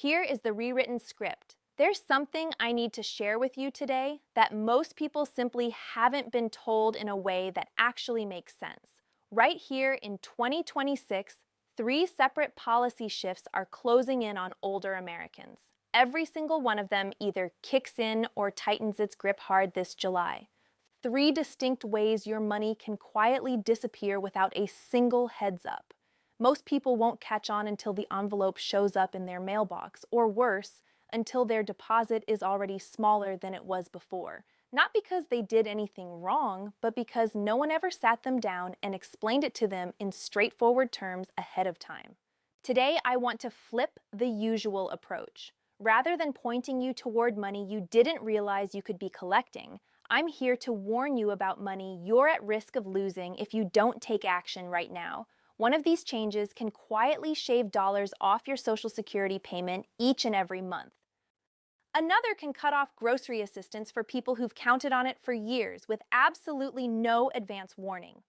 Here is the rewritten script. There's something I need to share with you today that most people simply haven't been told in a way that actually makes sense. Right here in 2026, three separate policy shifts are closing in on older Americans. Every single one of them either kicks in or tightens its grip hard this July. Three distinct ways your money can quietly disappear without a single heads up. Most people won't catch on until the envelope shows up in their mailbox, or worse, until their deposit is already smaller than it was before. Not because they did anything wrong, but because no one ever sat them down and explained it to them in straightforward terms ahead of time. Today, I want to flip the usual approach. Rather than pointing you toward money you didn't realize you could be collecting, I'm here to warn you about money you're at risk of losing if you don't take action right now. One of these changes can quietly shave dollars off your Social Security payment each and every month. Another can cut off grocery assistance for people who've counted on it for years with absolutely no advance warning.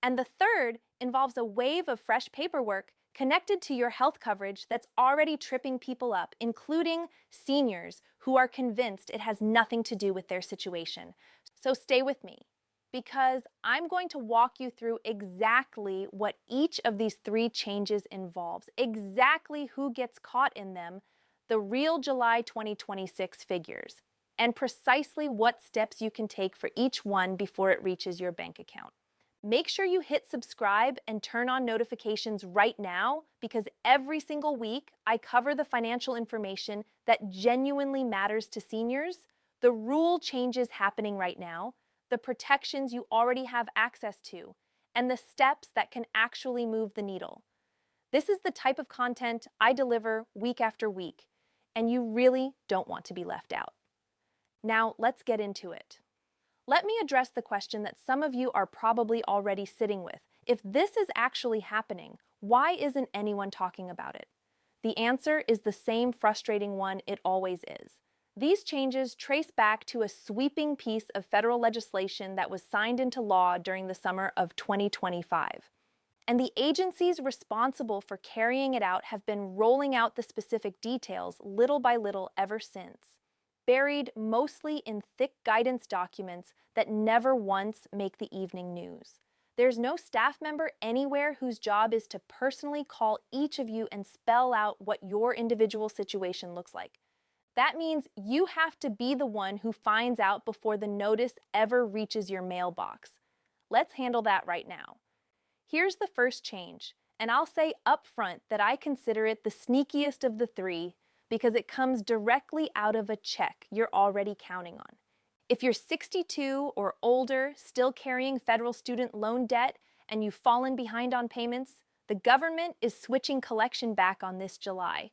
And the third involves a wave of fresh paperwork connected to your health coverage that's already tripping people up, including seniors who are convinced it has nothing to do with their situation. So stay with me, because I'm going to walk you through exactly what each of these three changes involves, exactly who gets caught in them, the real July 2026 figures, and precisely what steps you can take for each one before it reaches your bank account. Make sure you hit subscribe and turn on notifications right now, because every single week I cover the financial information that genuinely matters to seniors, the rule changes happening right now, the protections you already have access to, and the steps that can actually move the needle. This is the type of content I deliver week after week, and you really don't want to be left out. Now, let's get into it. Let me address the question that some of you are probably already sitting with. If this is actually happening, why isn't anyone talking about it? The answer is the same frustrating one it always is. These changes trace back to a sweeping piece of federal legislation that was signed into law during the summer of 2025. And the agencies responsible for carrying it out have been rolling out the specific details little by little ever since, buried mostly in thick guidance documents that never once make the evening news. There's no staff member anywhere whose job is to personally call each of you and spell out what your individual situation looks like. That means you have to be the one who finds out before the notice ever reaches your mailbox. Let's handle that right now. Here's the first change, and I'll say up front that I consider it the sneakiest of the three because it comes directly out of a check you're already counting on. If you're 62 or older, still carrying federal student loan debt, and you've fallen behind on payments, the government is switching collection back on this July.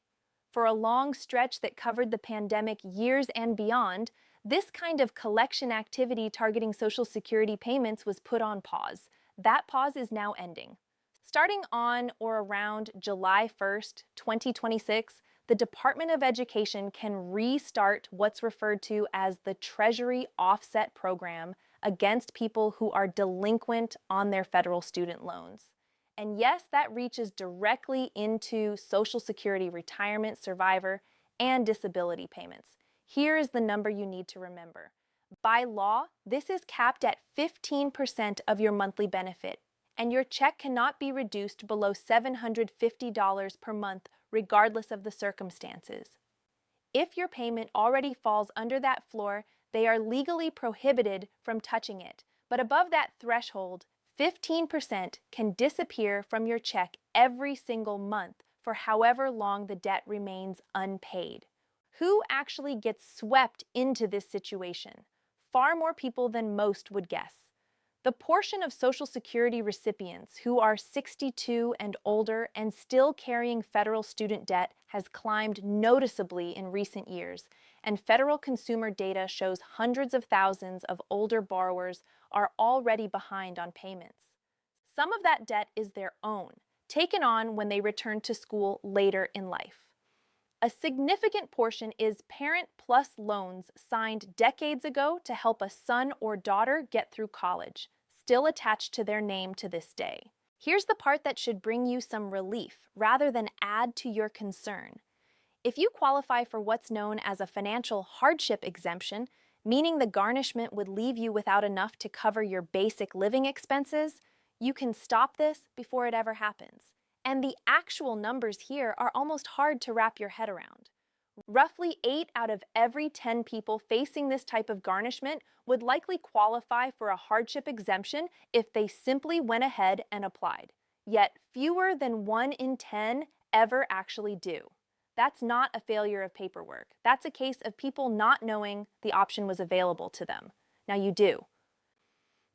For a long stretch that covered the pandemic years and beyond, this kind of collection activity targeting Social Security payments was put on pause. That pause is now ending. Starting on or around July 1st, 2026, the Department of Education can restart what's referred to as the Treasury Offset Program against people who are delinquent on their federal student loans. And yes, that reaches directly into Social Security retirement, survivor, and disability payments. Here is the number you need to remember. By law, this is capped at 15% of your monthly benefit, and your check cannot be reduced below $750 per month, regardless of the circumstances. If your payment already falls under that floor, they are legally prohibited from touching it. But above that threshold, 15% can disappear from your check every single month for however long the debt remains unpaid. Who actually gets swept into this situation? Far more people than most would guess. The portion of Social Security recipients who are 62 and older and still carrying federal student debt has climbed noticeably in recent years, and federal consumer data shows hundreds of thousands of older borrowers are already behind on payments. Some of that debt is their own, taken on when they return to school later in life. A significant portion is Parent Plus loans signed decades ago to help a son or daughter get through college, still attached to their name to this day. Here's the part that should bring you some relief rather than add to your concern. If you qualify for what's known as a financial hardship exemption, meaning the garnishment would leave you without enough to cover your basic living expenses, you can stop this before it ever happens. And the actual numbers here are almost hard to wrap your head around. Roughly 8 out of every 10 people facing this type of garnishment would likely qualify for a hardship exemption if they simply went ahead and applied. Yet fewer than 1 in 10 ever actually do. That's not a failure of paperwork. That's a case of people not knowing the option was available to them. Now you do.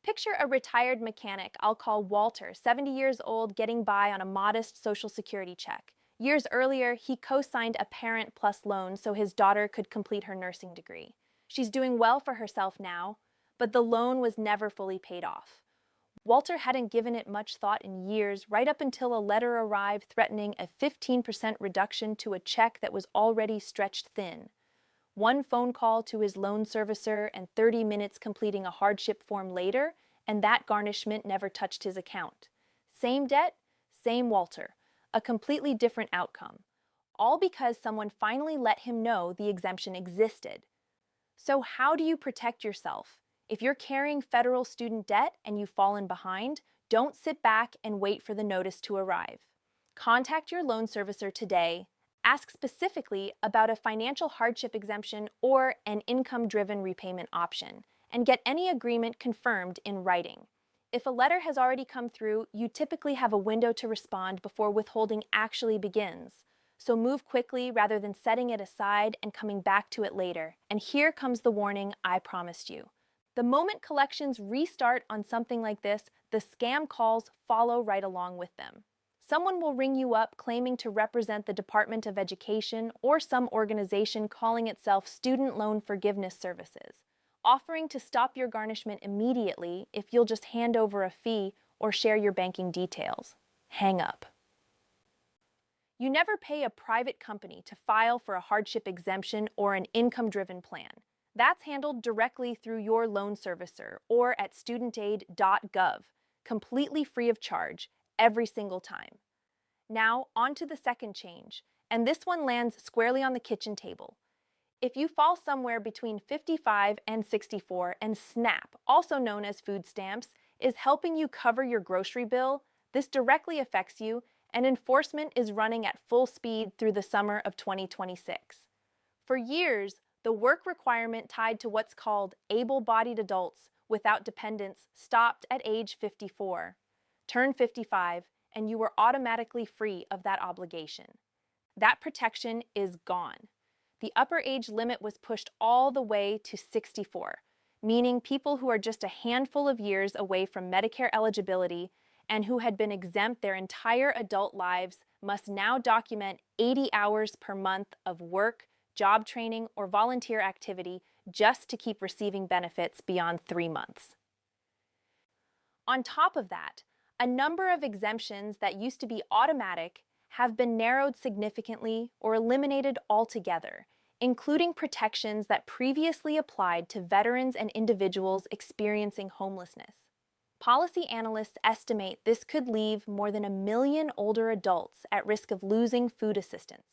Picture a retired mechanic I'll call Walter, 70 years old, getting by on a modest Social Security check. Years earlier, he co-signed a Parent Plus loan so his daughter could complete her nursing degree. She's doing well for herself now, but the loan was never fully paid off. Walter hadn't given it much thought in years, right up until a letter arrived threatening a 15% reduction to a check that was already stretched thin. One phone call to his loan servicer and 30 minutes completing a hardship form later, and that garnishment never touched his account. Same debt, same Walter. A completely different outcome. All because someone finally let him know the exemption existed. So how do you protect yourself? If you're carrying federal student debt and you've fallen behind, don't sit back and wait for the notice to arrive. Contact your loan servicer today. Ask specifically about a financial hardship exemption or an income-driven repayment option, and get any agreement confirmed in writing. If a letter has already come through, you typically have a window to respond before withholding actually begins. So move quickly rather than setting it aside and coming back to it later. And here comes the warning I promised you. The moment collections restart on something like this, the scam calls follow right along with them. Someone will ring you up claiming to represent the Department of Education or some organization calling itself Student Loan Forgiveness Services, offering to stop your garnishment immediately if you'll just hand over a fee or share your banking details. Hang up. You never pay a private company to file for a hardship exemption or an income-driven plan. That's handled directly through your loan servicer or at studentaid.gov, completely free of charge, every single time. Now, on to the second change, and this one lands squarely on the kitchen table. If you fall somewhere between 55 and 64 and SNAP, also known as food stamps, is helping you cover your grocery bill, this directly affects you, and enforcement is running at full speed through the summer of 2026. For years, the work requirement tied to what's called able-bodied adults without dependents stopped at age 54. Turn 55, and you were automatically free of that obligation. That protection is gone. The upper age limit was pushed all the way to 64, meaning people who are just a handful of years away from Medicare eligibility and who had been exempt their entire adult lives must now document 80 hours per month of work, job training, or volunteer activity just to keep receiving benefits beyond 3 months. On top of that, a number of exemptions that used to be automatic have been narrowed significantly or eliminated altogether, including protections that previously applied to veterans and individuals experiencing homelessness. Policy analysts estimate this could leave more than 1 million older adults at risk of losing food assistance.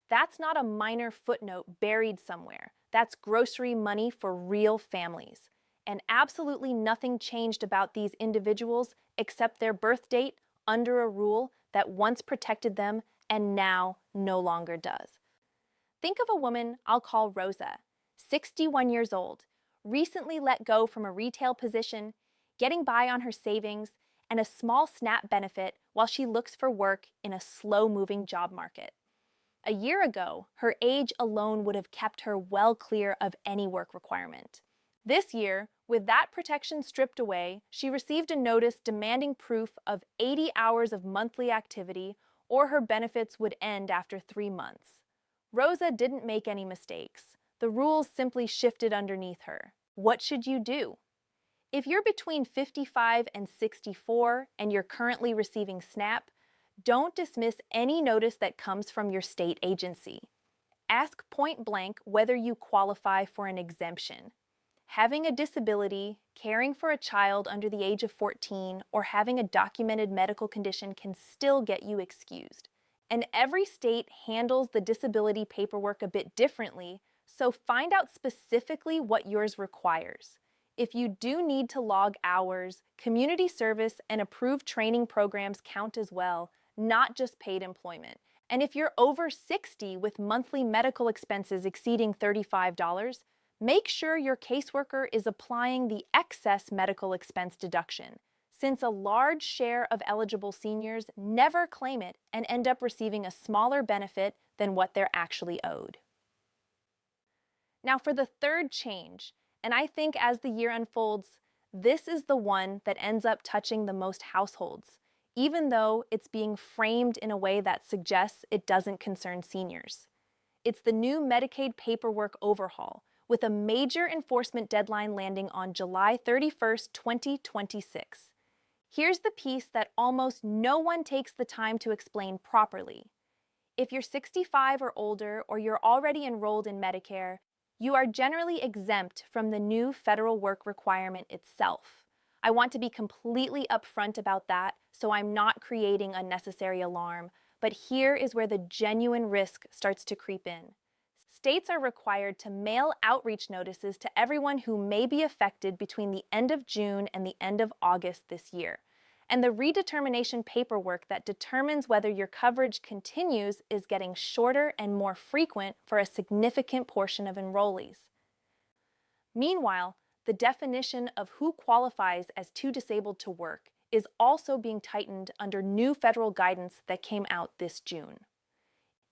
That's not a minor footnote buried somewhere. That's grocery money for real families. And absolutely nothing changed about these individuals except their birth date under a rule that once protected them and now no longer does. Think of a woman I'll call Rosa, 61 years old, recently let go from a retail position, getting by on her savings, and a small SNAP benefit while she looks for work in a slow-moving job market. A year ago, her age alone would have kept her well clear of any work requirement. This year, with that protection stripped away, she received a notice demanding proof of 80 hours of monthly activity, or her benefits would end after 3 months. Rosa didn't make any mistakes. The rules simply shifted underneath her. What should you do? If you're between 55 and 64 and you're currently receiving SNAP, don't dismiss any notice that comes from your state agency. Ask point blank whether you qualify for an exemption. Having a disability, caring for a child under the age of 14, or having a documented medical condition can still get you excused. And every state handles the disability paperwork a bit differently, so find out specifically what yours requires. If you do need to log hours, community service and approved training programs count as well, not just paid employment. And if you're over 60 with monthly medical expenses exceeding $35, make sure your caseworker is applying the excess medical expense deduction, since a large share of eligible seniors never claim it and end up receiving a smaller benefit than what they're actually owed. Now for the third change, and I think as the year unfolds, this is the one that ends up touching the most households, even though it's being framed in a way that suggests it doesn't concern seniors. It's the new Medicaid paperwork overhaul, with a major enforcement deadline landing on July 31st, 2026. Here's the piece that almost no one takes the time to explain properly. If you're 65 or older, or you're already enrolled in Medicare, you are generally exempt from the new federal work requirement itself. I want to be completely upfront about that, so I'm not creating unnecessary alarm, but here is where the genuine risk starts to creep in. States are required to mail outreach notices to everyone who may be affected between the end of June and the end of August this year. And the redetermination paperwork that determines whether your coverage continues is getting shorter and more frequent for a significant portion of enrollees. Meanwhile, the definition of who qualifies as too disabled to work is also being tightened under new federal guidance that came out this June.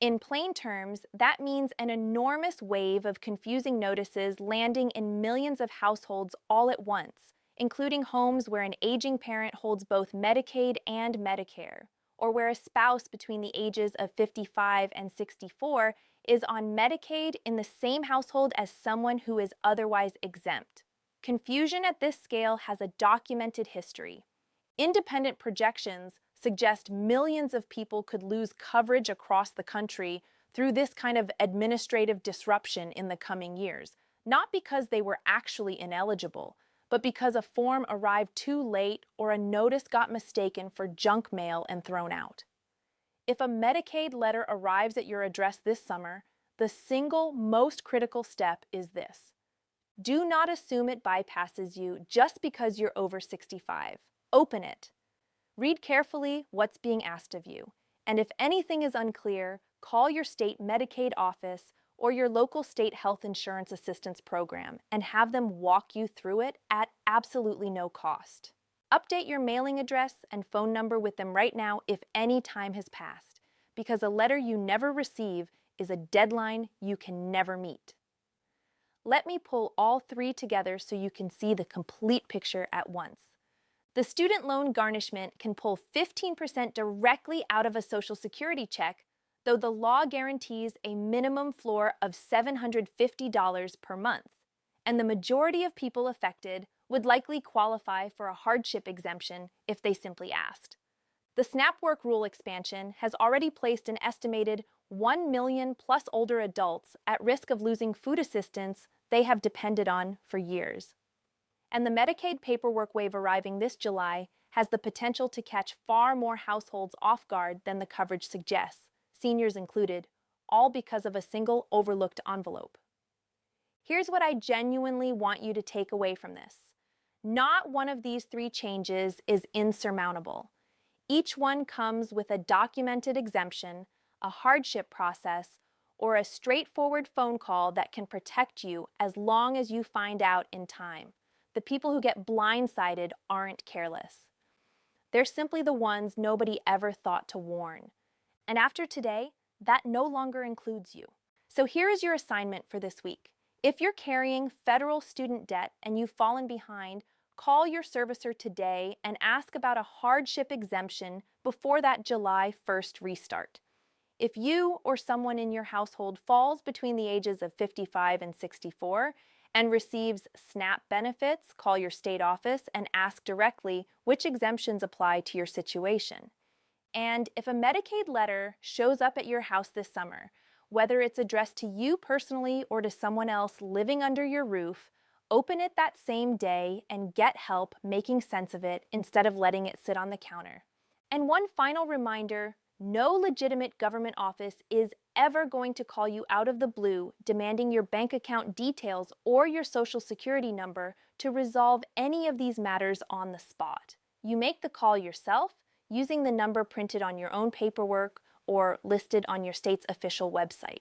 In plain terms, that means an enormous wave of confusing notices landing in millions of households all at once, including homes where an aging parent holds both Medicaid and Medicare, or where a spouse between the ages of 55 and 64 is on Medicaid in the same household as someone who is otherwise exempt. Confusion at this scale has a documented history. Independent projections suggest millions of people could lose coverage across the country through this kind of administrative disruption in the coming years, not because they were actually ineligible, but because a form arrived too late or a notice got mistaken for junk mail and thrown out. If a Medicaid letter arrives at your address this summer, the single most critical step is this. Do not assume it bypasses you just because you're over 65. Open it. Read carefully what's being asked of you, and if anything is unclear, call your state Medicaid office or your local state health insurance assistance program and have them walk you through it at absolutely no cost. Update your mailing address and phone number with them right now if any time has passed, because a letter you never receive is a deadline you can never meet. Let me pull all three together so you can see the complete picture at once. The student loan garnishment can pull 15% directly out of a Social Security check, though the law guarantees a minimum floor of $750 per month, and the majority of people affected would likely qualify for a hardship exemption if they simply asked. The SNAP Work Rule expansion has already placed an estimated 1 million plus older adults at risk of losing food assistance they have depended on for years. And the Medicaid paperwork wave arriving this July has the potential to catch far more households off guard than the coverage suggests, seniors included, all because of a single overlooked envelope. Here's what I genuinely want you to take away from this. Not one of these three changes is insurmountable. Each one comes with a documented exemption, a hardship process, or a straightforward phone call that can protect you as long as you find out in time. The people who get blindsided aren't careless. They're simply the ones nobody ever thought to warn. And after today, that no longer includes you. So here is your assignment for this week. If you're carrying federal student debt and you've fallen behind, call your servicer today and ask about a hardship exemption before that July 1st restart. If you or someone in your household falls between the ages of 55 and 64, and receives SNAP benefits, call your state office and ask directly which exemptions apply to your situation. And if a Medicaid letter shows up at your house this summer, whether it's addressed to you personally or to someone else living under your roof, open it that same day and get help making sense of it instead of letting it sit on the counter. And one final reminder, No legitimate government office is ever going to call you out of the blue demanding your bank account details or your social security number to resolve any of these matters on the spot. You make the call yourself using the number printed on your own paperwork or listed on your state's official website.